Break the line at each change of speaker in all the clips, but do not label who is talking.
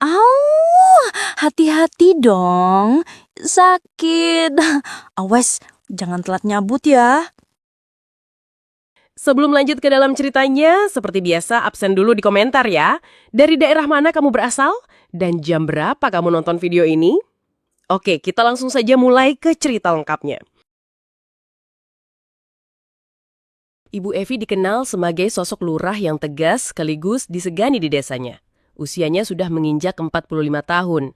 Au, hati-hati dong. Sakit. Awas, jangan telat nyabut ya.
Sebelum lanjut ke dalam ceritanya, seperti biasa absen dulu di komentar ya. Dari daerah mana kamu berasal? Dan jam berapa kamu nonton video ini? Oke, kita langsung saja mulai ke cerita lengkapnya. Ibu Evi dikenal sebagai sosok lurah yang tegas sekaligus disegani di desanya. Usianya sudah menginjak 45 tahun.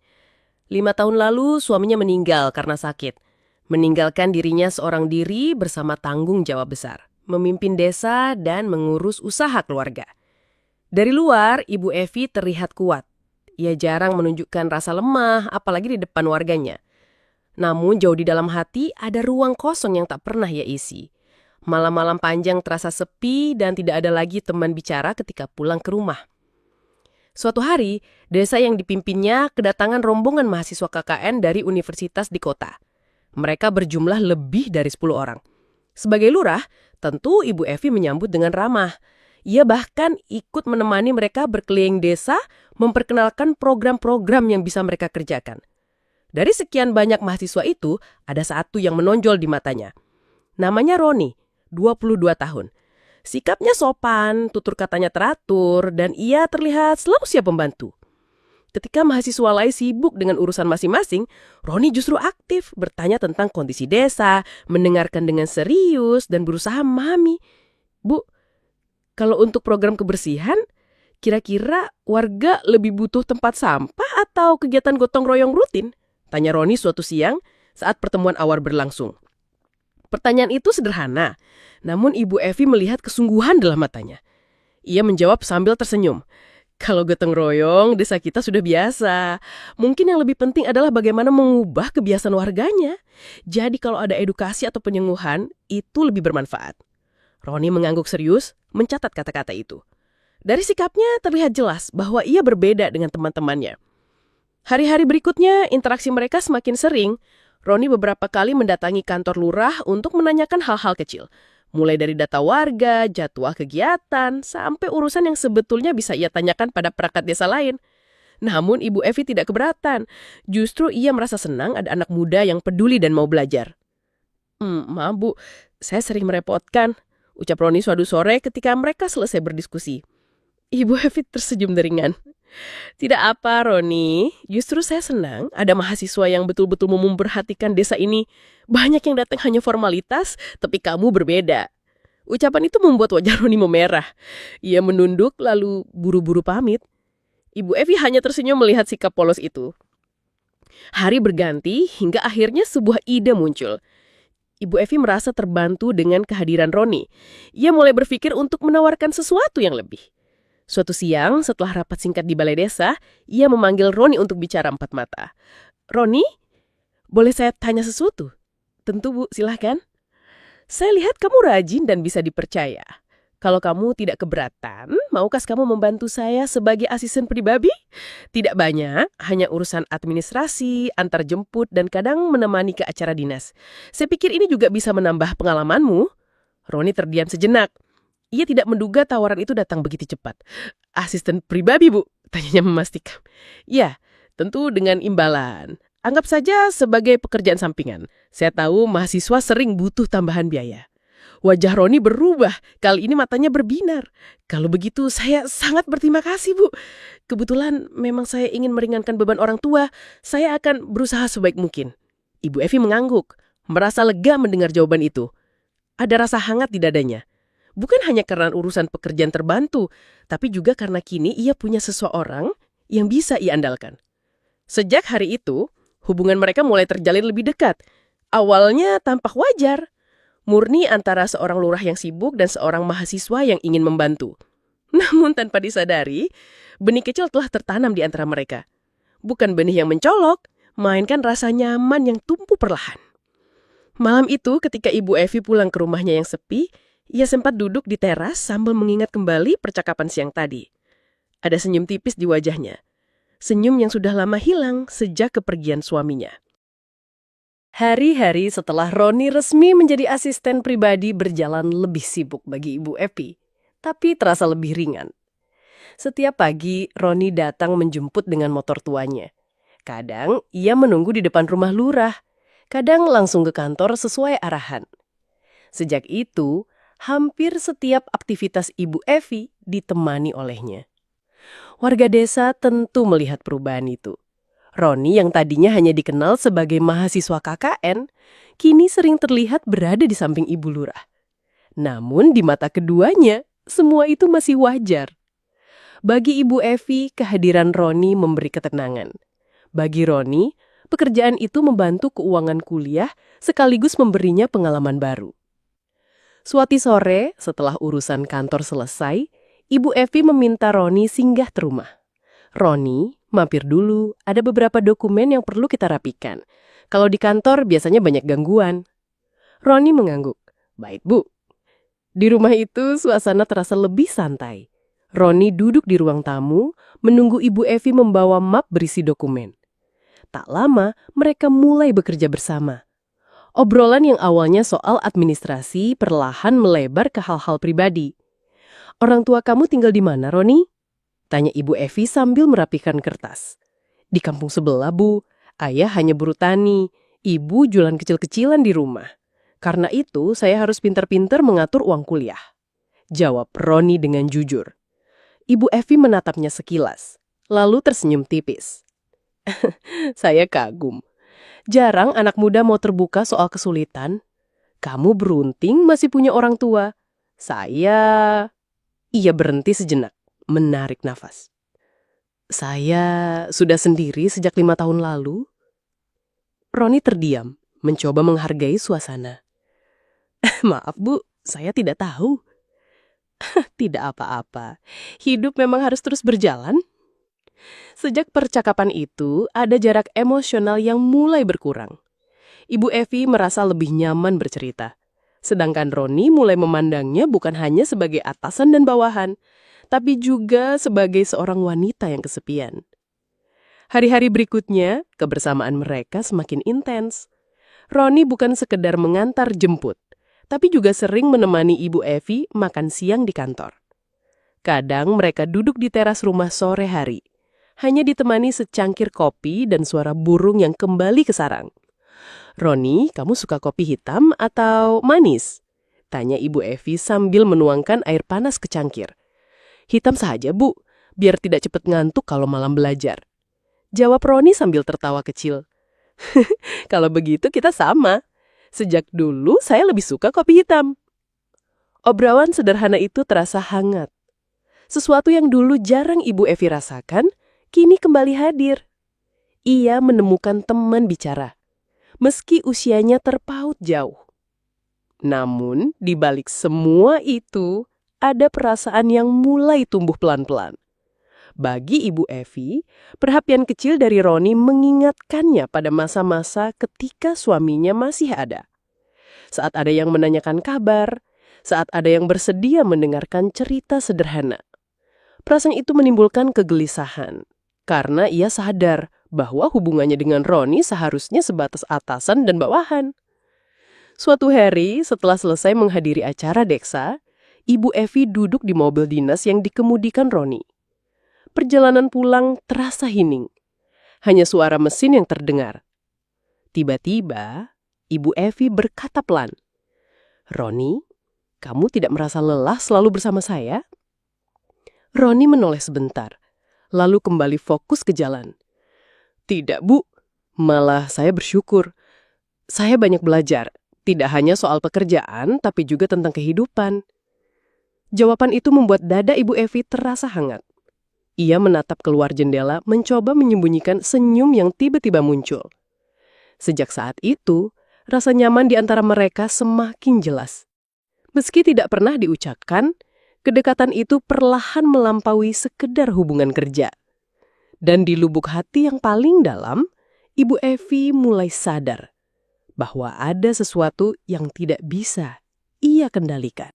5 tahun lalu suaminya meninggal karena sakit. Meninggalkan dirinya seorang diri bersama tanggung jawab besar. Memimpin desa dan mengurus usaha keluarga. Dari luar, Ibu Evi terlihat kuat. Ia jarang menunjukkan rasa lemah, apalagi di depan warganya. Namun jauh di dalam hati ada ruang kosong yang tak pernah ia isi. Malam-malam panjang terasa sepi dan tidak ada lagi teman bicara ketika pulang ke rumah. Suatu hari, desa yang dipimpinnya kedatangan rombongan mahasiswa KKN dari universitas di kota. Mereka berjumlah lebih dari 10 orang. Sebagai lurah, tentu Ibu Evi menyambut dengan ramah. Ia bahkan ikut menemani mereka berkeliling desa, memperkenalkan program-program yang bisa mereka kerjakan. Dari sekian banyak mahasiswa itu, ada satu yang menonjol di matanya. Namanya Roni, 22 tahun. Sikapnya sopan, tutur katanya teratur, dan ia terlihat selalu siap membantu. Ketika mahasiswa lain sibuk dengan urusan masing-masing, Roni justru aktif bertanya tentang kondisi desa, mendengarkan dengan serius, dan berusaha memahami. Bu, kalau untuk program kebersihan, kira-kira warga lebih butuh tempat sampah atau kegiatan gotong royong rutin? Tanya Roni suatu siang saat pertemuan awal berlangsung. Pertanyaan itu sederhana, namun Ibu Evi melihat kesungguhan dalam matanya. Ia menjawab sambil tersenyum. Kalau gotong royong, desa kita sudah biasa. Mungkin yang lebih penting adalah bagaimana mengubah kebiasaan warganya. Jadi kalau ada edukasi atau penyuluhan, itu lebih bermanfaat. Roni mengangguk serius, mencatat kata-kata itu. Dari sikapnya terlihat jelas bahwa ia berbeda dengan teman-temannya. Hari-hari berikutnya, interaksi mereka semakin sering. Roni beberapa kali mendatangi kantor lurah untuk menanyakan hal-hal kecil. Mulai dari data warga, jadwal kegiatan, sampai urusan yang sebetulnya bisa ia tanyakan pada perangkat desa lain. Namun Ibu Evi tidak keberatan. Justru ia merasa senang ada anak muda yang peduli dan mau belajar. Maaf Bu, saya sering merepotkan, ucap Roni suatu sore ketika mereka selesai berdiskusi. Ibu Evi tersenyum ringan. Tidak apa, Roni. Justru saya senang ada mahasiswa yang betul-betul mau memperhatikan desa ini. Banyak yang datang hanya formalitas, tapi kamu berbeda. Ucapan itu membuat wajah Roni memerah. Ia menunduk lalu buru-buru pamit. Ibu Evi hanya tersenyum melihat sikap polos itu. Hari berganti hingga akhirnya sebuah ide muncul. Ibu Evi merasa terbantu dengan kehadiran Roni. Ia mulai berpikir untuk menawarkan sesuatu yang lebih. Suatu siang, setelah rapat singkat di balai desa, ia memanggil Roni untuk bicara empat mata. Roni, boleh saya tanya sesuatu? Tentu Bu, silahkan. Saya lihat kamu rajin dan bisa dipercaya. Kalau kamu tidak keberatan, maukah kamu membantu saya sebagai asisten pribadi? Tidak banyak, hanya urusan administrasi, antar jemput, dan kadang menemani ke acara dinas. Saya pikir ini juga bisa menambah pengalamanmu. Roni terdiam sejenak. Ia tidak menduga tawaran itu datang begitu cepat. Asisten pribadi, Bu? Tanyanya memastikan. Ya, tentu dengan imbalan. Anggap saja sebagai pekerjaan sampingan. Saya tahu mahasiswa sering butuh tambahan biaya. Wajah Roni berubah. Kali ini matanya berbinar. Kalau begitu, saya sangat berterima kasih, Bu. Kebetulan memang saya ingin meringankan beban orang tua. Saya akan berusaha sebaik mungkin. Ibu Evi mengangguk, merasa lega mendengar jawaban itu. Ada rasa hangat di dadanya. Bukan hanya karena urusan pekerjaan terbantu, tapi juga karena kini ia punya seseorang yang bisa ia andalkan. Sejak hari itu, hubungan mereka mulai terjalin lebih dekat. Awalnya tampak wajar, murni antara seorang lurah yang sibuk dan seorang mahasiswa yang ingin membantu. Namun tanpa disadari, benih kecil telah tertanam di antara mereka. Bukan benih yang mencolok, melainkan rasa nyaman yang tumbuh perlahan. Malam itu ketika Ibu Evi pulang ke rumahnya yang sepi, ia sempat duduk di teras sambil mengingat kembali percakapan siang tadi. Ada senyum tipis di wajahnya. Senyum yang sudah lama hilang sejak kepergian suaminya. Hari-hari setelah Roni resmi menjadi asisten pribadi berjalan lebih sibuk bagi Ibu Evi, tapi terasa lebih ringan. Setiap pagi, Roni datang menjemput dengan motor tuanya. Kadang, ia menunggu di depan rumah lurah. Kadang langsung ke kantor sesuai arahan. Sejak itu, hampir setiap aktivitas Ibu Evi ditemani olehnya. Warga desa tentu melihat perubahan itu. Roni yang tadinya hanya dikenal sebagai mahasiswa KKN, kini sering terlihat berada di samping Ibu Lurah. Namun di mata keduanya, semua itu masih wajar. Bagi Ibu Evi, kehadiran Roni memberi ketenangan. Bagi Roni, pekerjaan itu membantu keuangan kuliah sekaligus memberinya pengalaman baru. Suatu sore, setelah urusan kantor selesai, Ibu Evi meminta Roni singgah ke rumah. Roni, mampir dulu, ada beberapa dokumen yang perlu kita rapikan. Kalau di kantor biasanya banyak gangguan. Roni mengangguk. Baik, Bu. Di rumah itu suasana terasa lebih santai. Roni duduk di ruang tamu, menunggu Ibu Evi membawa map berisi dokumen. Tak lama, mereka mulai bekerja bersama. Obrolan yang awalnya soal administrasi perlahan melebar ke hal-hal pribadi. Orang tua kamu tinggal di mana, Roni? Tanya Ibu Evi sambil merapikan kertas. Di kampung sebelah, Bu. Ayah hanya buruh tani. Ibu jualan kecil-kecilan di rumah. Karena itu, saya harus pintar-pintar mengatur uang kuliah. Jawab Roni dengan jujur. Ibu Evi menatapnya sekilas, lalu tersenyum tipis. Saya kagum. Jarang anak muda mau terbuka soal kesulitan. Kamu beruntung masih punya orang tua. Ia berhenti sejenak, menarik nafas. Saya sudah sendiri sejak 5 tahun lalu. Roni terdiam, mencoba menghargai suasana. Maaf, Bu, saya tidak tahu. Tidak apa-apa. Hidup memang harus terus berjalan. Sejak percakapan itu, ada jarak emosional yang mulai berkurang. Ibu Evi merasa lebih nyaman bercerita. Sedangkan Roni mulai memandangnya bukan hanya sebagai atasan dan bawahan, tapi juga sebagai seorang wanita yang kesepian. Hari-hari berikutnya, kebersamaan mereka semakin intens. Roni bukan sekedar mengantar jemput, tapi juga sering menemani Ibu Evi makan siang di kantor. Kadang mereka duduk di teras rumah sore hari, hanya ditemani secangkir kopi dan suara burung yang kembali ke sarang. Roni, kamu suka kopi hitam atau manis? Tanya Ibu Evi sambil menuangkan air panas ke cangkir. Hitam saja, Bu, biar tidak cepat ngantuk kalau malam belajar. Jawab Roni sambil tertawa kecil. Kalau begitu kita sama. Sejak dulu saya lebih suka kopi hitam. Obrolan sederhana itu terasa hangat. Sesuatu yang dulu jarang Ibu Evi rasakan, kini kembali hadir. Ia menemukan teman bicara, meski usianya terpaut jauh. Namun, di balik semua itu, ada perasaan yang mulai tumbuh pelan-pelan. Bagi Ibu Evi, perhatian kecil dari Roni mengingatkannya pada masa-masa ketika suaminya masih ada. Saat ada yang menanyakan kabar, saat ada yang bersedia mendengarkan cerita sederhana. Perasaan itu menimbulkan kegelisahan, karena ia sadar bahwa hubungannya dengan Roni seharusnya sebatas atasan dan bawahan. Suatu hari, setelah selesai menghadiri acara Deksa, Ibu Evi duduk di mobil dinas yang dikemudikan Roni. Perjalanan pulang terasa hening. Hanya suara mesin yang terdengar. Tiba-tiba, Ibu Evi berkata pelan, Roni, kamu tidak merasa lelah selalu bersama saya? Roni menoleh sebentar, lalu kembali fokus ke jalan. Tidak, Bu. Malah saya bersyukur. Saya banyak belajar, tidak hanya soal pekerjaan, tapi juga tentang kehidupan. Jawaban itu membuat dada Ibu Evi terasa hangat. Ia menatap keluar jendela, mencoba menyembunyikan senyum yang tiba-tiba muncul. Sejak saat itu, rasa nyaman di antara mereka semakin jelas. Meski tidak pernah diucapkan, kedekatan itu perlahan melampaui sekedar hubungan kerja. Dan di lubuk hati yang paling dalam, Ibu Evi mulai sadar bahwa ada sesuatu yang tidak bisa ia kendalikan.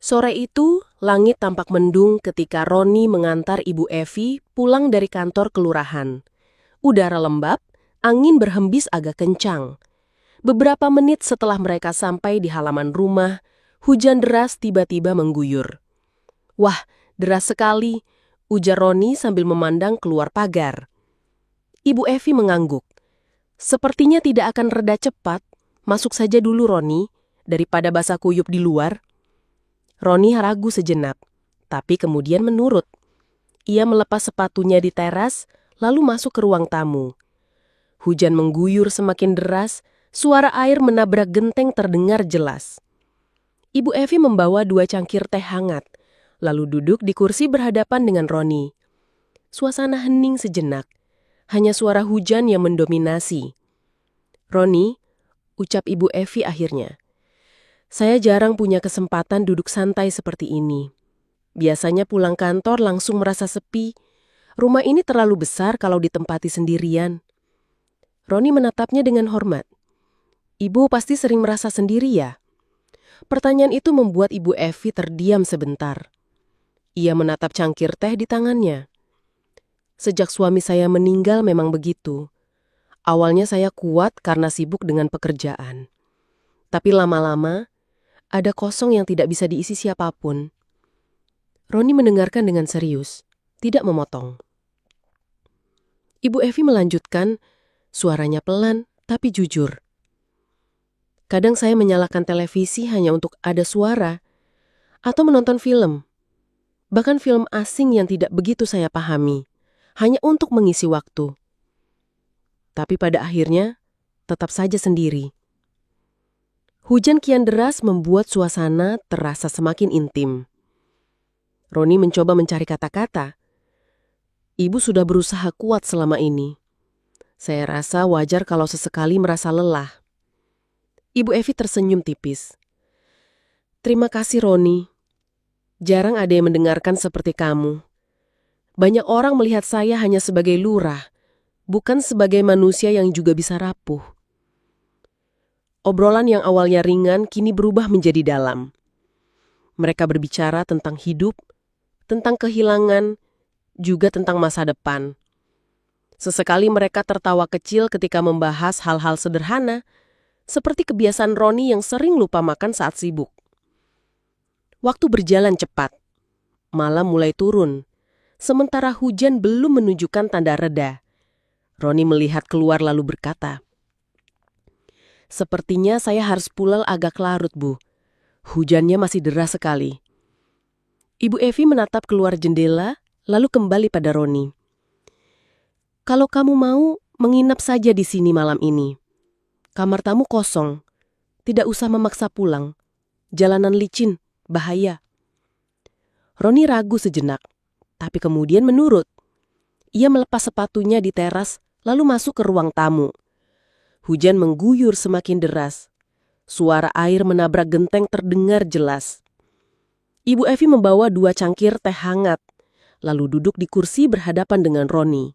Sore itu, langit tampak mendung ketika Roni mengantar Ibu Evi pulang dari kantor kelurahan. Udara lembab, angin berhembus agak kencang. Beberapa menit setelah mereka sampai di halaman rumah, hujan deras tiba-tiba mengguyur. Wah, Deras sekali, ujar Roni sambil memandang keluar pagar. Ibu Evi mengangguk. Sepertinya tidak akan reda cepat. Masuk saja dulu, Roni, daripada basah kuyup di luar. Roni ragu sejenak, tapi kemudian menurut. Ia melepas sepatunya di teras, lalu masuk ke ruang tamu. Hujan mengguyur semakin deras, suara air menabrak genteng terdengar jelas. Ibu Evi membawa 2 cangkir teh hangat, lalu duduk di kursi berhadapan dengan Roni. Suasana hening sejenak, hanya suara hujan yang mendominasi. Roni, ucap Ibu Evi akhirnya. Saya jarang punya kesempatan duduk santai seperti ini. Biasanya pulang kantor langsung merasa sepi. Rumah ini terlalu besar kalau ditempati sendirian. Roni menatapnya dengan hormat. Ibu pasti sering merasa sendiri ya? Pertanyaan itu membuat Ibu Evi terdiam sebentar. Ia menatap cangkir teh di tangannya. Sejak suami saya meninggal memang begitu. Awalnya saya kuat karena sibuk dengan pekerjaan. Tapi lama-lama, ada kosong yang tidak bisa diisi siapapun. Roni mendengarkan dengan serius, tidak memotong. Ibu Evi melanjutkan, suaranya pelan tapi jujur. Kadang saya menyalakan televisi hanya untuk ada suara, atau menonton film. Bahkan film asing yang tidak begitu saya pahami, hanya untuk mengisi waktu. Tapi pada akhirnya, tetap saja sendiri. Hujan kian deras membuat suasana terasa semakin intim. Roni mencoba mencari kata-kata. Ibu sudah berusaha kuat selama ini. Saya rasa wajar kalau sesekali merasa lelah. Ibu Evi tersenyum tipis. Terima kasih, Roni. Jarang ada yang mendengarkan seperti kamu. Banyak orang melihat saya hanya sebagai lurah, bukan sebagai manusia yang juga bisa rapuh. Obrolan yang awalnya ringan kini berubah menjadi dalam. Mereka berbicara tentang hidup, tentang kehilangan, juga tentang masa depan. Sesekali mereka tertawa kecil ketika membahas hal-hal sederhana, seperti kebiasaan Roni yang sering lupa makan saat sibuk. Waktu berjalan cepat. Malam mulai turun, sementara hujan belum menunjukkan tanda reda. Roni melihat keluar lalu berkata, sepertinya saya harus pulang agak larut, Bu. Hujannya masih deras sekali. Ibu Evi menatap keluar jendela, lalu kembali pada Roni. Kalau kamu mau, menginap saja di sini malam ini. Kamar tamu kosong. Tidak usah memaksa pulang. Jalanan licin, bahaya. Roni ragu sejenak, tapi kemudian menurut. Ia melepas sepatunya di teras, lalu masuk ke ruang tamu. Hujan mengguyur semakin deras. Suara air menabrak genteng terdengar jelas. Ibu Evi membawa 2 cangkir teh hangat, lalu duduk di kursi berhadapan dengan Roni.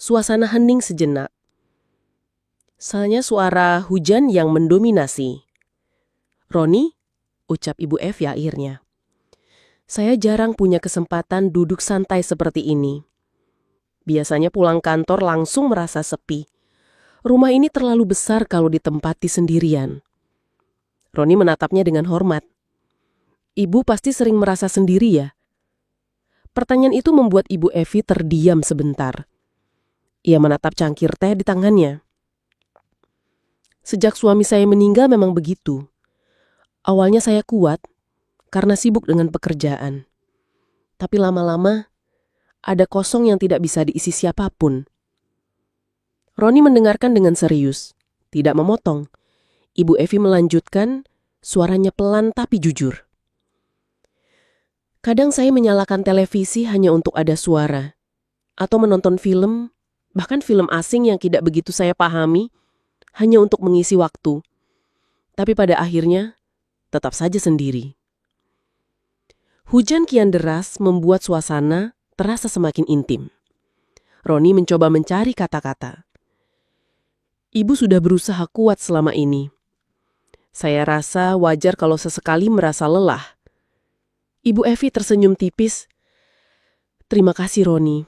Suasana hening sejenak. Hanya suara hujan yang mendominasi. Roni, ucap Ibu Evi akhirnya. Saya jarang punya kesempatan duduk santai seperti ini. Biasanya pulang kantor langsung merasa sepi. Rumah ini terlalu besar kalau ditempati sendirian. Roni menatapnya dengan hormat. Ibu pasti sering merasa sendiri ya? Pertanyaan itu membuat Ibu Evi terdiam sebentar. Ia menatap cangkir teh di tangannya. Sejak suami saya meninggal memang begitu. Awalnya saya kuat karena sibuk dengan pekerjaan. Tapi lama-lama ada kosong yang tidak bisa diisi siapapun. Roni mendengarkan dengan serius, tidak memotong. Ibu Evi melanjutkan, suaranya pelan tapi jujur. Kadang saya menyalakan televisi hanya untuk ada suara, atau menonton film, bahkan film asing yang tidak begitu saya pahami, hanya untuk mengisi waktu. Tapi pada akhirnya, tetap saja sendiri. Hujan kian deras membuat suasana terasa semakin intim. Roni mencoba mencari kata-kata. Ibu sudah berusaha kuat selama ini. Saya rasa wajar kalau sesekali merasa lelah. Ibu Evi tersenyum tipis. Terima kasih, Roni.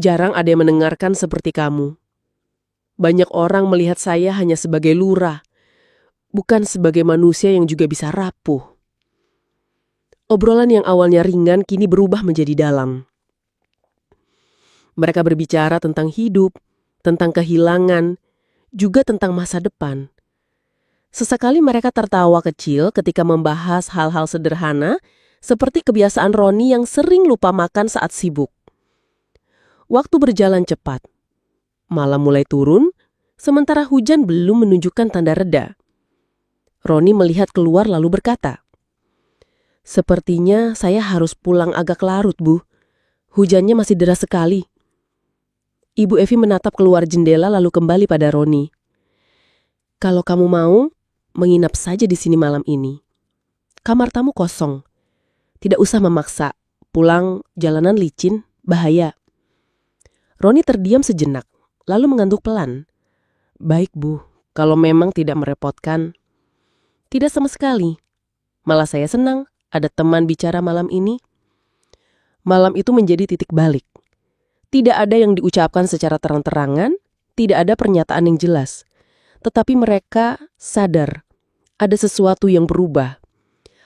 Jarang ada yang mendengarkan seperti kamu. Banyak orang melihat saya hanya sebagai lurah, bukan sebagai manusia yang juga bisa rapuh. Obrolan yang awalnya ringan kini berubah menjadi dalam. Mereka berbicara tentang hidup, tentang kehilangan, juga tentang masa depan. Sesekali mereka tertawa kecil ketika membahas hal-hal sederhana seperti kebiasaan Roni yang sering lupa makan saat sibuk. Waktu berjalan cepat. Malam mulai turun, sementara hujan belum menunjukkan tanda reda. Roni melihat keluar lalu berkata, "Sepertinya saya harus pulang agak larut, Bu. Hujannya masih deras sekali." Ibu Evi menatap keluar jendela lalu kembali pada Roni. "Kalau kamu mau, menginap saja di sini malam ini. Kamar tamu kosong. Tidak usah memaksa. Pulang jalanan licin, bahaya." Roni terdiam sejenak, lalu mengangguk pelan. "Baik, Bu. Kalau memang tidak merepotkan." "Tidak sama sekali. Malah saya senang ada teman bicara malam ini." Malam itu menjadi titik balik. Tidak ada yang diucapkan secara terang-terangan, tidak ada pernyataan yang jelas. Tetapi mereka sadar ada sesuatu yang berubah.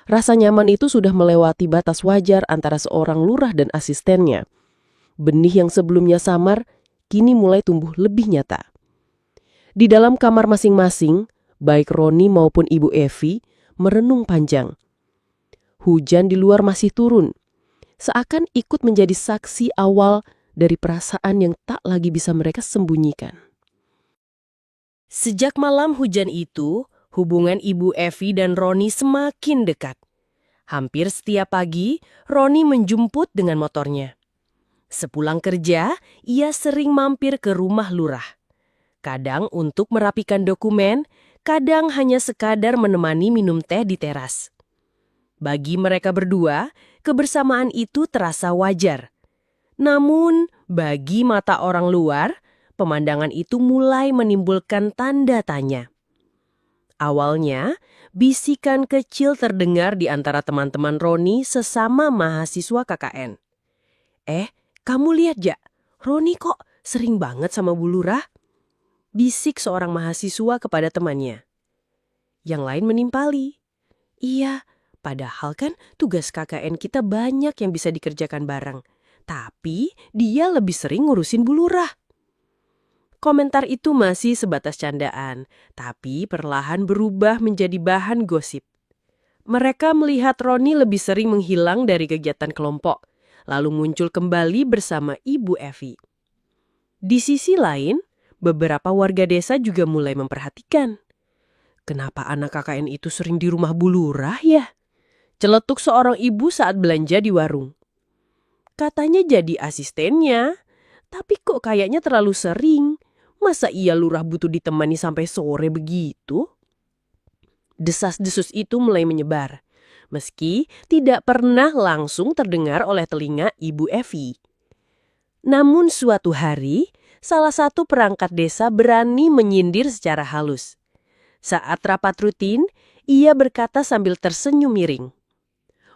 Rasa nyaman itu sudah melewati batas wajar antara seorang lurah dan asistennya. Benih yang sebelumnya samar, kini mulai tumbuh lebih nyata. Di dalam kamar masing-masing, baik Roni maupun Ibu Evi merenung panjang. Hujan di luar masih turun, seakan ikut menjadi saksi awal dari perasaan yang tak lagi bisa mereka sembunyikan. Sejak malam hujan itu, hubungan Ibu Evi dan Roni semakin dekat. Hampir setiap pagi, Roni menjemput dengan motornya. Sepulang kerja, ia sering mampir ke rumah lurah. Kadang untuk merapikan dokumen, kadang hanya sekadar menemani minum teh di teras. Bagi mereka berdua, kebersamaan itu terasa wajar. Namun, bagi mata orang luar, pemandangan itu mulai menimbulkan tanda tanya. Awalnya, bisikan kecil terdengar di antara teman-teman Roni sesama mahasiswa KKN. Kamu lihat ja, Roni kok sering banget sama Bu Lurah?" Bisik seorang mahasiswa kepada temannya. Yang lain menimpali. "Iya, padahal kan tugas KKN kita banyak yang bisa dikerjakan bareng. Tapi dia lebih sering ngurusin Bu Lurah." Komentar itu masih sebatas candaan, tapi perlahan berubah menjadi bahan gosip. Mereka melihat Roni lebih sering menghilang dari kegiatan kelompok, lalu muncul kembali bersama Ibu Evi. Di sisi lain, beberapa warga desa juga mulai memperhatikan. "Kenapa anak KKN itu sering di rumah Bu Lurah ya?" Celetuk seorang ibu saat belanja di warung. "Katanya jadi asistennya, tapi kok kayaknya terlalu sering. Masa iya lurah butuh ditemani sampai sore begitu?" Desas-desus itu mulai menyebar, meski tidak pernah langsung terdengar oleh telinga Ibu Evi. Namun suatu hari, salah satu perangkat desa berani menyindir secara halus. Saat rapat rutin, ia berkata sambil tersenyum miring,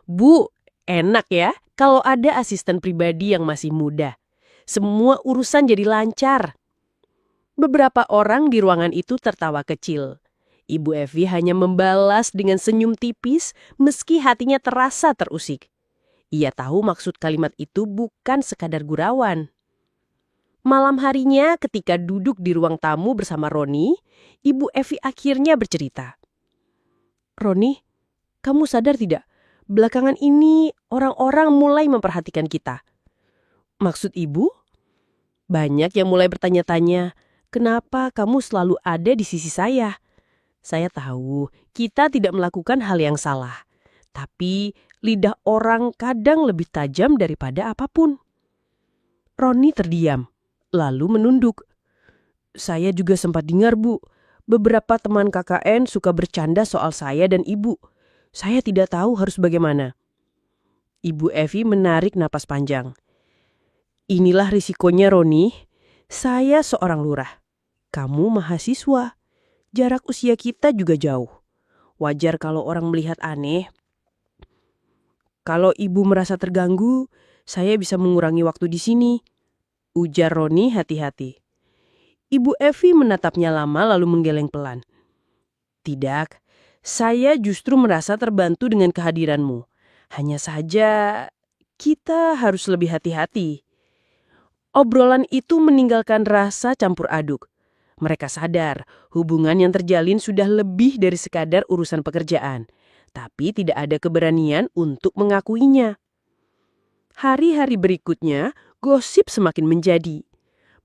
"Bu, enak ya kalau ada asisten pribadi yang masih muda. Semua urusan jadi lancar." Beberapa orang di ruangan itu tertawa kecil. Ibu Evi hanya membalas dengan senyum tipis meski hatinya terasa terusik. Ia tahu maksud kalimat itu bukan sekadar gurauan. Malam harinya ketika duduk di ruang tamu bersama Roni, Ibu Evi akhirnya bercerita. "Roni, kamu sadar tidak? Belakangan ini orang-orang mulai memperhatikan kita." "Maksud ibu?" "Banyak yang mulai bertanya-tanya, kenapa kamu selalu ada di sisi saya? Saya tahu kita tidak melakukan hal yang salah, tapi lidah orang kadang lebih tajam daripada apapun." Roni terdiam, lalu menunduk. "Saya juga sempat dengar, Bu. Beberapa teman KKN suka bercanda soal saya dan ibu. Saya tidak tahu harus bagaimana." Ibu Evi menarik napas panjang. "Inilah risikonya, Roni. Saya seorang lurah. Kamu mahasiswa. Jarak usia kita juga jauh. Wajar kalau orang melihat aneh. Kalau ibu merasa terganggu, saya bisa mengurangi waktu di sini," ujar Roni hati-hati. Ibu Evi menatapnya lama lalu menggeleng pelan. "Tidak, saya justru merasa terbantu dengan kehadiranmu. Hanya saja kita harus lebih hati-hati. Obrolan itu meninggalkan rasa campur aduk. Mereka sadar hubungan yang terjalin sudah lebih dari sekadar urusan pekerjaan, tapi tidak ada keberanian untuk mengakuinya. Hari-hari berikutnya, gosip semakin menjadi.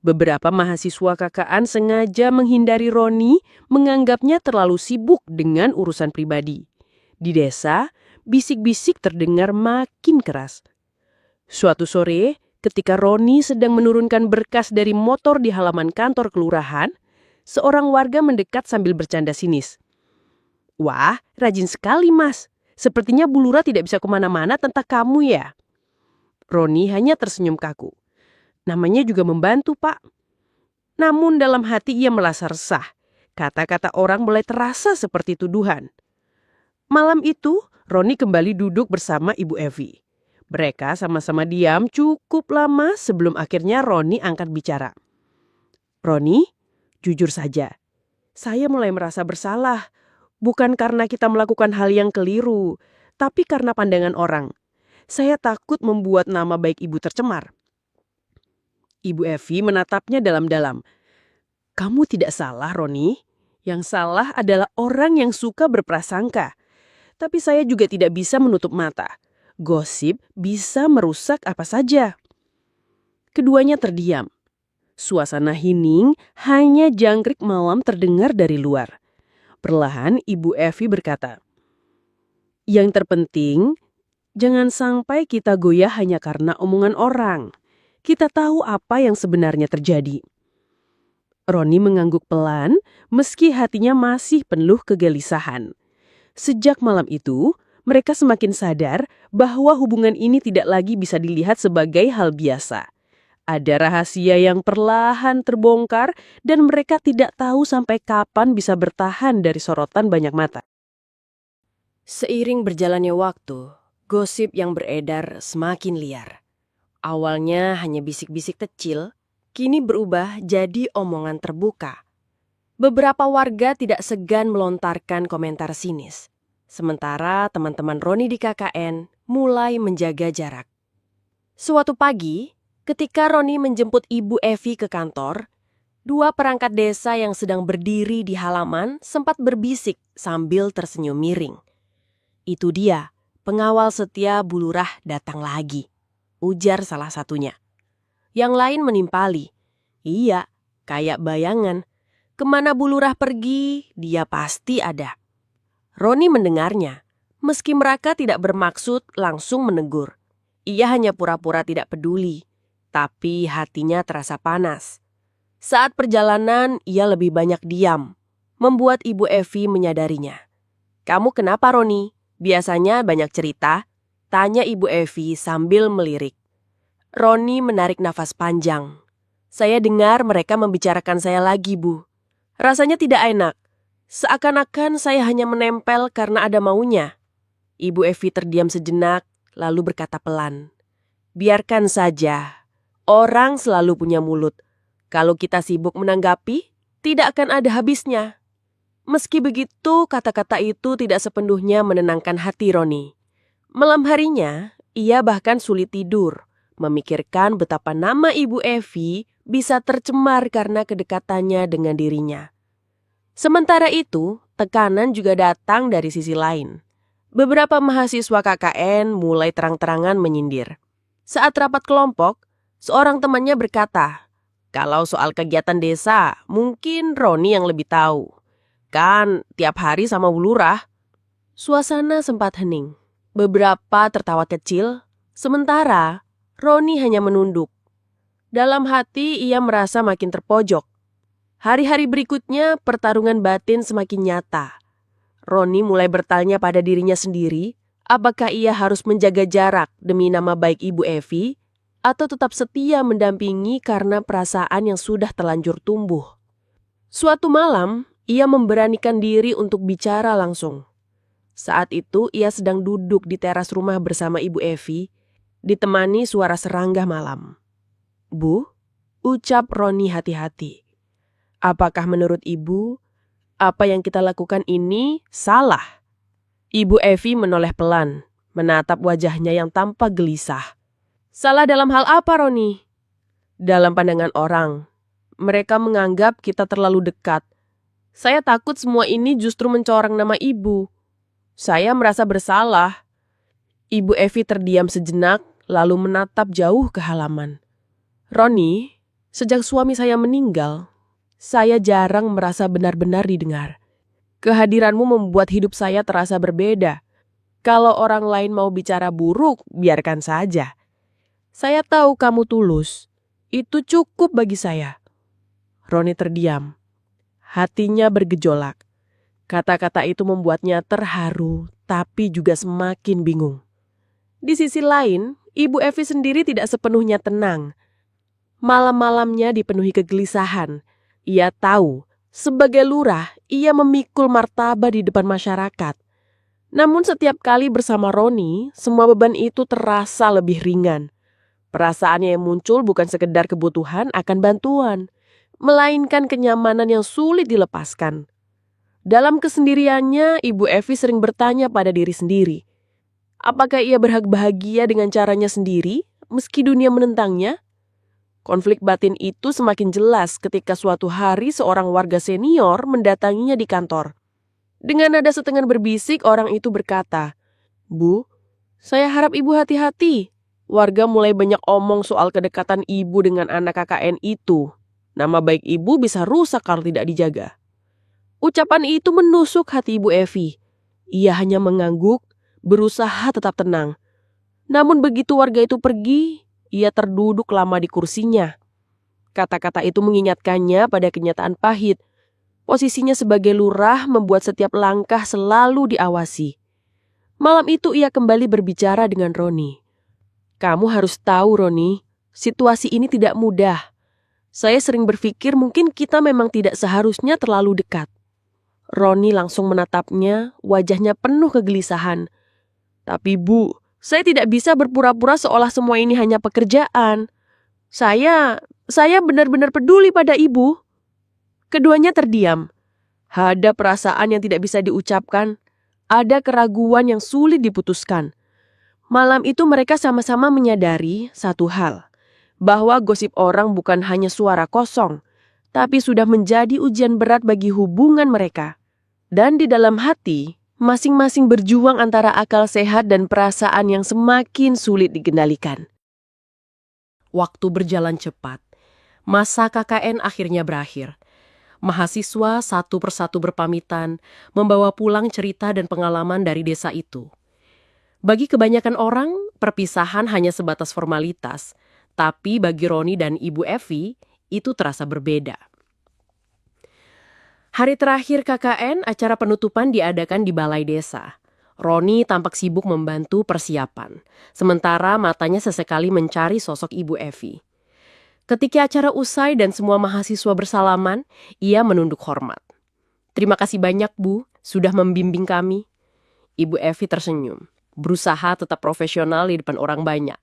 Beberapa mahasiswa KKN sengaja menghindari Roni, menganggapnya terlalu sibuk dengan urusan pribadi. Di desa, bisik-bisik terdengar makin keras. Suatu sore, ketika Roni sedang menurunkan berkas dari motor di halaman kantor kelurahan, seorang warga mendekat sambil bercanda sinis. "Wah, rajin sekali, Mas. Sepertinya Bu Lurah tidak bisa kemana-mana tanpa kamu ya?" Roni hanya tersenyum kaku. Namanya juga membantu, Pak. Namun dalam hati ia merasa resah. Kata-kata orang mulai terasa seperti tuduhan. Malam itu, Roni kembali duduk bersama Ibu Evi. Mereka sama-sama diam cukup lama sebelum akhirnya Roni angkat bicara. "Roni, jujur saja, saya mulai merasa bersalah. Bukan karena kita melakukan hal yang keliru, tapi karena pandangan orang. Saya takut membuat nama baik Ibu tercemar." Ibu Evi menatapnya dalam-dalam. "Kamu tidak salah, Roni. Yang salah adalah orang yang suka berprasangka. Tapi saya juga tidak bisa menutup mata. Gosip bisa merusak apa saja." Keduanya terdiam. Suasana hening, hanya jangkrik malam terdengar dari luar. Perlahan Ibu Evi berkata, "Yang terpenting, jangan sampai kita goyah hanya karena omongan orang. Kita tahu apa yang sebenarnya terjadi." Roni mengangguk pelan, meski hatinya masih penuh kegelisahan. Sejak malam itu, mereka semakin sadar bahwa hubungan ini tidak lagi bisa dilihat sebagai hal biasa. Ada rahasia yang perlahan terbongkar dan mereka tidak tahu sampai kapan bisa bertahan dari sorotan banyak mata. Seiring berjalannya waktu, gosip yang beredar semakin liar. Awalnya hanya bisik-bisik kecil, kini berubah jadi omongan terbuka. Beberapa warga tidak segan melontarkan komentar sinis. Sementara teman-teman Roni di KKN mulai menjaga jarak. Suatu pagi, ketika Roni menjemput Ibu Evi ke kantor, dua perangkat desa yang sedang berdiri di halaman sempat berbisik sambil tersenyum miring. "Itu dia, pengawal setia Bu Lurah datang lagi," ujar salah satunya. Yang lain menimpali. "Iya, kayak bayangan. Kemana Bu Lurah pergi, dia pasti ada." Roni mendengarnya. Meski mereka tidak bermaksud langsung menegur. Ia hanya pura-pura tidak peduli. Tapi hatinya terasa panas. Saat perjalanan, ia lebih banyak diam. Membuat Ibu Evi menyadarinya. "Kamu kenapa, Roni? Biasanya banyak cerita?" tanya Ibu Evi sambil melirik. Roni menarik nafas panjang. "Saya dengar mereka membicarakan saya lagi, Bu. Rasanya tidak enak. Seakan-akan saya hanya menempel karena ada maunya." Ibu Evi terdiam sejenak, lalu berkata pelan, "Biarkan saja. Orang selalu punya mulut. Kalau kita sibuk menanggapi, tidak akan ada habisnya." Meski begitu, kata-kata itu tidak sepenuhnya menenangkan hati Roni. Malam harinya, ia bahkan sulit tidur, memikirkan betapa nama Ibu Evi bisa tercemar karena kedekatannya dengan dirinya. Sementara itu, tekanan juga datang dari sisi lain. Beberapa mahasiswa KKN mulai terang-terangan menyindir. Saat rapat kelompok, seorang temannya berkata, "Kalau soal kegiatan desa, mungkin Roni yang lebih tahu. Kan tiap hari sama Bu Lurah." Suasana sempat hening. Beberapa tertawa kecil, sementara Roni hanya menunduk. Dalam hati ia merasa makin terpojok. Hari-hari berikutnya pertarungan batin semakin nyata. Roni mulai bertanya pada dirinya sendiri, apakah ia harus menjaga jarak demi nama baik Ibu Evi, atau tetap setia mendampingi karena perasaan yang sudah terlanjur tumbuh. Suatu malam, ia memberanikan diri untuk bicara langsung. Saat itu ia sedang duduk di teras rumah bersama Ibu Evi, ditemani suara serangga malam. "Bu," ucap Roni hati-hati. "Apakah menurut Ibu, apa yang kita lakukan ini salah?" Ibu Evi menoleh pelan, menatap wajahnya yang tampak gelisah. Salah dalam hal apa, Roni? Dalam pandangan orang, mereka menganggap kita terlalu dekat. Saya takut semua ini justru mencoreng nama ibu. Saya merasa bersalah. Ibu Evi terdiam sejenak, lalu menatap jauh ke halaman. Roni, sejak suami saya meninggal, saya jarang merasa benar-benar didengar. Kehadiranmu membuat hidup saya terasa berbeda. Kalau orang lain mau bicara buruk, biarkan saja. Saya tahu kamu tulus. Itu cukup bagi saya. Roni terdiam. Hatinya bergejolak. Kata-kata itu membuatnya terharu, tapi juga semakin bingung. Di sisi lain, Ibu Evi sendiri tidak sepenuhnya tenang. Malam-malamnya dipenuhi kegelisahan. Ia tahu, sebagai lurah, ia memikul martabat di depan masyarakat. Namun setiap kali bersama Roni, semua beban itu terasa lebih ringan. Perasaannya yang muncul bukan sekedar kebutuhan akan bantuan, melainkan kenyamanan yang sulit dilepaskan. Dalam kesendiriannya, Ibu Evi sering bertanya pada diri sendiri. Apakah ia berhak bahagia dengan caranya sendiri, meski dunia menentangnya? Konflik batin itu semakin jelas ketika suatu hari seorang warga senior mendatanginya di kantor. Dengan nada setengah berbisik, orang itu berkata, "Bu, saya harap ibu hati-hati. Warga mulai banyak omong soal kedekatan ibu dengan anak KKN itu. Nama baik ibu bisa rusak kalau tidak dijaga." Ucapan itu menusuk hati Ibu Evi. Ia hanya mengangguk, berusaha tetap tenang. Namun begitu warga itu pergi, ia terduduk lama di kursinya. Kata-kata itu mengingatkannya pada kenyataan pahit. Posisinya sebagai lurah membuat setiap langkah selalu diawasi. Malam itu ia kembali berbicara dengan Roni. "Kamu harus tahu, Roni, situasi ini tidak mudah. Saya sering berpikir mungkin kita memang tidak seharusnya terlalu dekat." Roni langsung menatapnya, wajahnya penuh kegelisahan. "Tapi Bu, saya tidak bisa berpura-pura seolah semua ini hanya pekerjaan. Saya benar-benar peduli pada ibu." Keduanya terdiam. Ada perasaan yang tidak bisa diucapkan. Ada keraguan yang sulit diputuskan. Malam itu mereka sama-sama menyadari satu hal. Bahwa gosip orang bukan hanya suara kosong, tapi sudah menjadi ujian berat bagi hubungan mereka. Dan di dalam hati, masing-masing berjuang antara akal sehat dan perasaan yang semakin sulit dikendalikan. Waktu berjalan cepat. Masa KKN akhirnya berakhir. Mahasiswa satu persatu berpamitan, membawa pulang cerita dan pengalaman dari desa itu. Bagi kebanyakan orang, perpisahan hanya sebatas formalitas. Tapi bagi Roni dan Ibu Evi, itu terasa berbeda. Hari terakhir KKN, acara penutupan diadakan di balai desa. Roni tampak sibuk membantu persiapan, sementara matanya sesekali mencari sosok Ibu Evi. Ketika acara usai dan semua mahasiswa bersalaman, ia menunduk hormat. "Terima kasih banyak, Bu, sudah membimbing kami." Ibu Evi tersenyum, berusaha tetap profesional di depan orang banyak.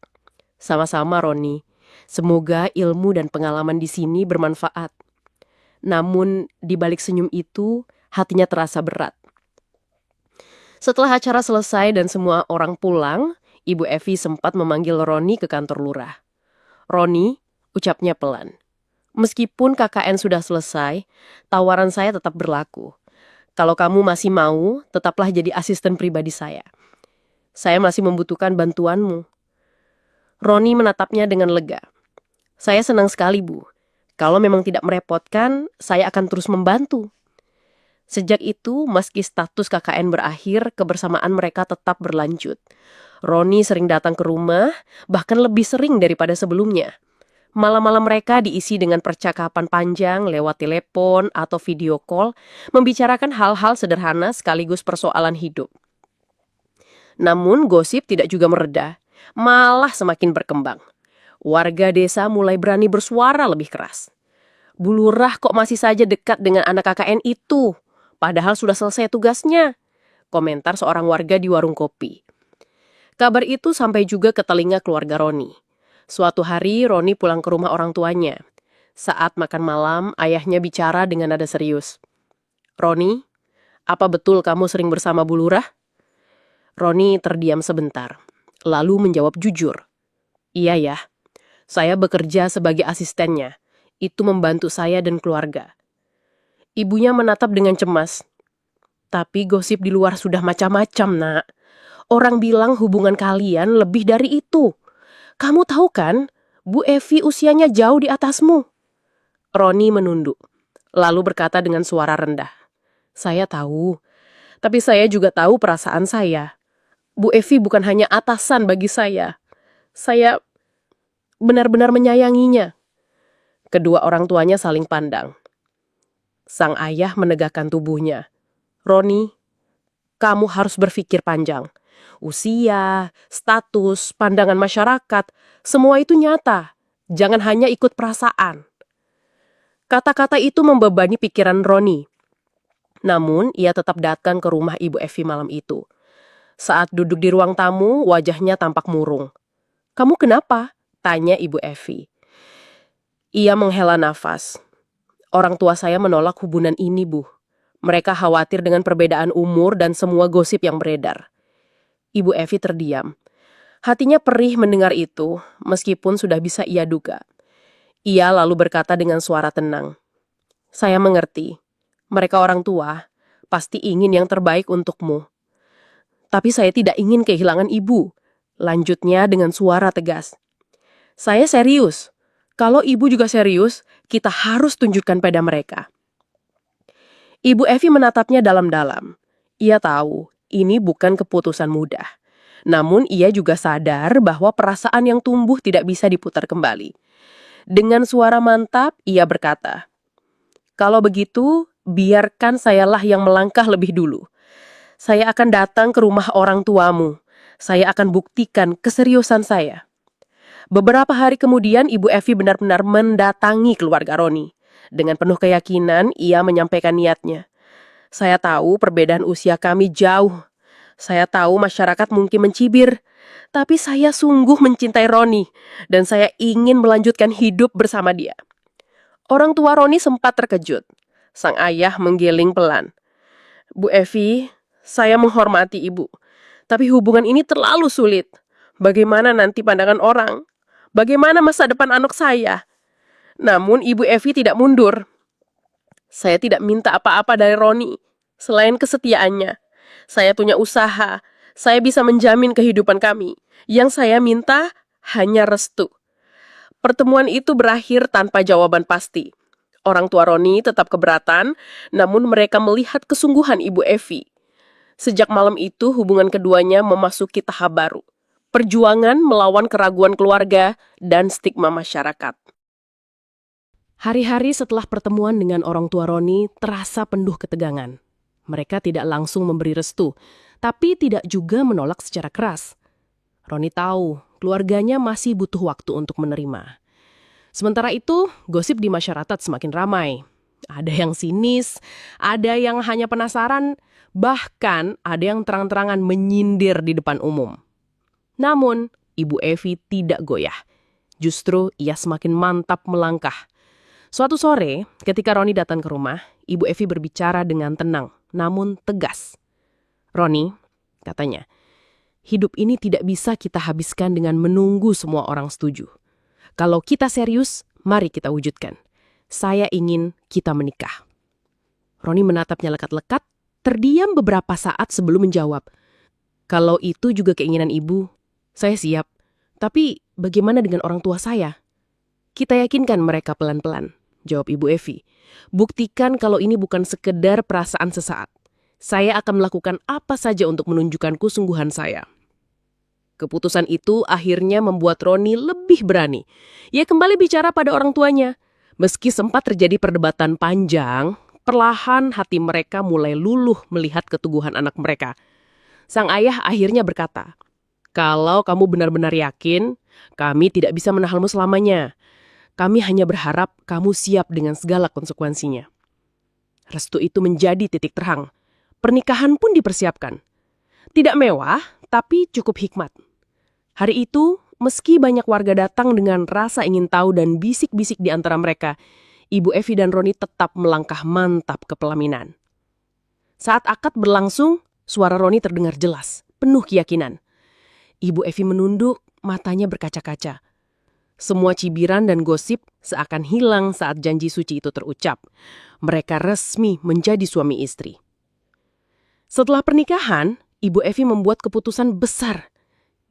"Sama-sama, Roni. Semoga ilmu dan pengalaman di sini bermanfaat." Namun, di balik senyum itu, hatinya terasa berat. Setelah acara selesai dan semua orang pulang, Ibu Evi sempat memanggil Roni ke kantor lurah. "Roni," ucapnya pelan. "Meskipun KKN sudah selesai, tawaran saya tetap berlaku. Kalau kamu masih mau, tetaplah jadi asisten pribadi saya. Saya masih membutuhkan bantuanmu." Roni menatapnya dengan lega. "Saya senang sekali, Bu. Kalau memang tidak merepotkan, saya akan terus membantu." Sejak itu, meski status KKN berakhir, kebersamaan mereka tetap berlanjut. Roni sering datang ke rumah, bahkan lebih sering daripada sebelumnya. Malam-malam mereka diisi dengan percakapan panjang lewat telepon atau video call, membicarakan hal-hal sederhana sekaligus persoalan hidup. Namun gosip tidak juga mereda, malah semakin berkembang. Warga desa mulai berani bersuara lebih keras. "Bu Lurah kok masih saja dekat dengan anak KKN itu? Padahal sudah selesai tugasnya," komentar seorang warga di warung kopi. Kabar itu sampai juga ke telinga keluarga Roni. Suatu hari Roni pulang ke rumah orang tuanya. Saat makan malam, ayahnya bicara dengan nada serius. "Roni, apa betul kamu sering bersama Bu Lurah?" Roni terdiam sebentar, lalu menjawab jujur. Iya ya, saya bekerja sebagai asistennya. Itu membantu saya dan keluarga. Ibunya menatap dengan cemas. Tapi gosip di luar sudah macam-macam, Nak. Orang bilang hubungan kalian lebih dari itu. Kamu tahu kan, Bu Evi usianya jauh di atasmu. Roni menunduk, lalu berkata dengan suara rendah. Saya tahu, tapi saya juga tahu perasaan saya. Bu Evi bukan hanya atasan bagi saya. Saya benar-benar menyayanginya. Kedua orang tuanya saling pandang. Sang ayah menegakkan tubuhnya. Roni, kamu harus berpikir panjang. Usia, status, pandangan masyarakat, semua itu nyata. Jangan hanya ikut perasaan. Kata-kata itu membebani pikiran Roni. Namun, ia tetap datang ke rumah Ibu Evi malam itu. Saat duduk di ruang tamu, wajahnya tampak murung. Kamu kenapa? Tanya Ibu Evi. Ia menghela nafas. Orang tua saya menolak hubungan ini, Bu. Mereka khawatir dengan perbedaan umur dan semua gosip yang beredar. Ibu Evi terdiam. Hatinya perih mendengar itu, meskipun sudah bisa ia duga. Ia lalu berkata dengan suara tenang. Saya mengerti. Mereka orang tua, pasti ingin yang terbaik untukmu. Tapi saya tidak ingin kehilangan ibu. Lanjutnya dengan suara tegas. Saya serius. Kalau ibu juga serius, kita harus tunjukkan pada mereka. Ibu Evi menatapnya dalam-dalam. Ia tahu, ini bukan keputusan mudah. Namun ia juga sadar bahwa perasaan yang tumbuh tidak bisa diputar kembali. Dengan suara mantap, ia berkata, kalau begitu, biarkan sayalah yang melangkah lebih dulu. Saya akan datang ke rumah orang tuamu. Saya akan buktikan keseriusan saya. Beberapa hari kemudian, Ibu Evi benar-benar mendatangi keluarga Roni. Dengan penuh keyakinan, ia menyampaikan niatnya. Saya tahu perbedaan usia kami jauh. Saya tahu masyarakat mungkin mencibir. Tapi saya sungguh mencintai Roni. Dan saya ingin melanjutkan hidup bersama dia. Orang tua Roni sempat terkejut. Sang ayah menggiling pelan. Bu Evi, saya menghormati ibu. Tapi hubungan ini terlalu sulit. Bagaimana nanti pandangan orang? Bagaimana masa depan anak saya? Namun Ibu Evi tidak mundur. Saya tidak minta apa-apa dari Roni, selain kesetiaannya. Saya punya usaha, saya bisa menjamin kehidupan kami. Yang saya minta hanya restu. Pertemuan itu berakhir tanpa jawaban pasti. Orang tua Roni tetap keberatan, namun mereka melihat kesungguhan Ibu Evi. Sejak malam itu hubungan keduanya memasuki tahap baru. Perjuangan melawan keraguan keluarga dan stigma masyarakat. Hari-hari setelah pertemuan dengan orang tua Roni terasa penuh ketegangan. Mereka tidak langsung memberi restu, tapi tidak juga menolak secara keras. Roni tahu keluarganya masih butuh waktu untuk menerima. Sementara itu, gosip di masyarakat semakin ramai. Ada yang sinis, ada yang hanya penasaran, bahkan ada yang terang-terangan menyindir di depan umum. Namun, Ibu Evi tidak goyah. Justru ia semakin mantap melangkah. Suatu sore, ketika Roni datang ke rumah, Ibu Evi berbicara dengan tenang, namun tegas. Roni, katanya, hidup ini tidak bisa kita habiskan dengan menunggu semua orang setuju. Kalau kita serius, mari kita wujudkan. Saya ingin kita menikah. Roni menatapnya lekat-lekat, terdiam beberapa saat sebelum menjawab. Kalau itu juga keinginan ibu, saya siap. Tapi bagaimana dengan orang tua saya? Kita yakinkan mereka pelan-pelan, jawab Ibu Evi. Buktikan kalau ini bukan sekedar perasaan sesaat. Saya akan melakukan apa saja untuk menunjukkan kesungguhan saya. Keputusan itu akhirnya membuat Roni lebih berani. Ia kembali bicara pada orang tuanya. Meski sempat terjadi perdebatan panjang, perlahan hati mereka mulai luluh melihat keteguhan anak mereka. Sang ayah akhirnya berkata, kalau kamu benar-benar yakin, kami tidak bisa menahanmu selamanya. Kami hanya berharap kamu siap dengan segala konsekuensinya. Restu itu menjadi titik terang. Pernikahan pun dipersiapkan. Tidak mewah, tapi cukup hikmat. Hari itu, meski banyak warga datang dengan rasa ingin tahu dan bisik-bisik di antara mereka, Ibu Evi dan Roni tetap melangkah mantap ke pelaminan. Saat akad berlangsung, suara Roni terdengar jelas. penuh keyakinan. Ibu Evi menunduk, matanya berkaca-kaca. Semua cibiran dan gosip seakan hilang saat janji suci itu terucap. Mereka resmi menjadi suami istri. Setelah pernikahan, Ibu Evi membuat keputusan besar.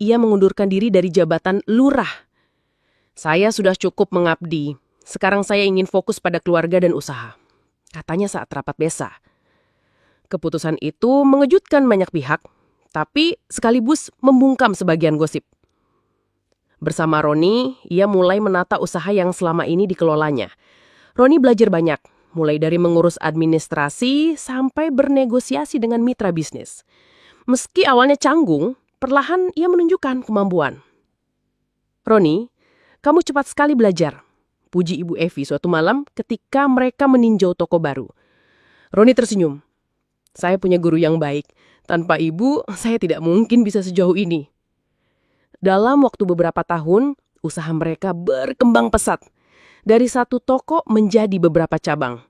Ia mengundurkan diri dari jabatan lurah. Saya sudah cukup mengabdi. Sekarang saya ingin fokus pada keluarga dan usaha, katanya saat rapat desa. Keputusan itu mengejutkan banyak pihak, tapi sekaligus membungkam sebagian gosip. Bersama Roni, ia mulai menata usaha yang selama ini dikelolanya. Roni belajar banyak, mulai dari mengurus administrasi sampai bernegosiasi dengan mitra bisnis. Meski awalnya canggung, perlahan ia menunjukkan kemampuan. Roni, kamu cepat sekali belajar, puji Ibu Evi suatu malam ketika mereka meninjau toko baru. Roni tersenyum. Saya punya guru yang baik. Tanpa ibu, saya tidak mungkin bisa sejauh ini. Dalam waktu beberapa tahun, usaha mereka berkembang pesat. Dari satu toko menjadi beberapa cabang.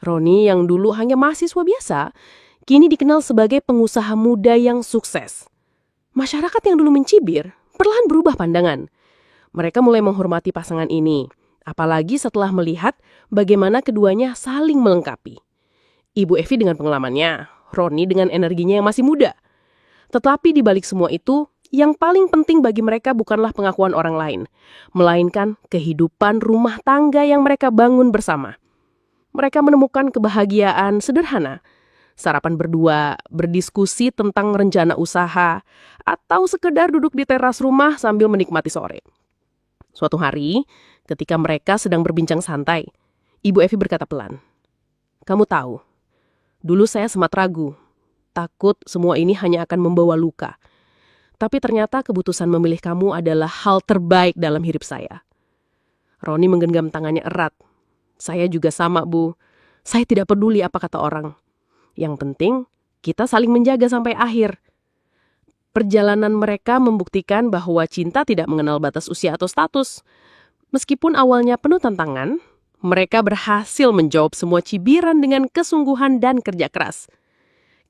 Roni yang dulu hanya mahasiswa biasa, kini dikenal sebagai pengusaha muda yang sukses. Masyarakat yang dulu mencibir, perlahan berubah pandangan. Mereka mulai menghormati pasangan ini, apalagi setelah melihat bagaimana keduanya saling melengkapi. Ibu Evi dengan pengalamannya, Roni dengan energinya yang masih muda. Tetapi di balik semua itu, yang paling penting bagi mereka bukanlah pengakuan orang lain, melainkan kehidupan rumah tangga yang mereka bangun bersama. Mereka menemukan kebahagiaan sederhana, sarapan berdua, berdiskusi tentang rencana usaha, atau sekedar duduk di teras rumah sambil menikmati sore. Suatu hari, ketika mereka sedang berbincang santai, Ibu Evi berkata pelan, "Kamu tahu, dulu saya sempat ragu, takut semua ini hanya akan membawa luka. Tapi ternyata keputusan memilih kamu adalah hal terbaik dalam hidup saya." Roni menggenggam tangannya erat. "Saya juga sama, Bu. Saya tidak peduli apa kata orang. Yang penting, kita saling menjaga sampai akhir." Perjalanan mereka membuktikan bahwa cinta tidak mengenal batas usia atau status. Meskipun awalnya penuh tantangan, mereka berhasil menjawab semua cibiran dengan kesungguhan dan kerja keras.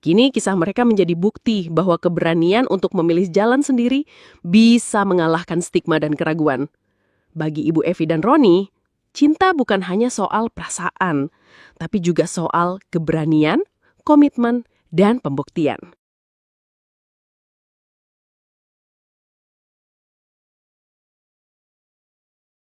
Kini kisah mereka menjadi bukti bahwa keberanian untuk memilih jalan sendiri bisa mengalahkan stigma dan keraguan. Bagi Ibu Evi dan Roni, cinta bukan hanya soal perasaan, tapi juga soal keberanian, komitmen, dan pembuktian.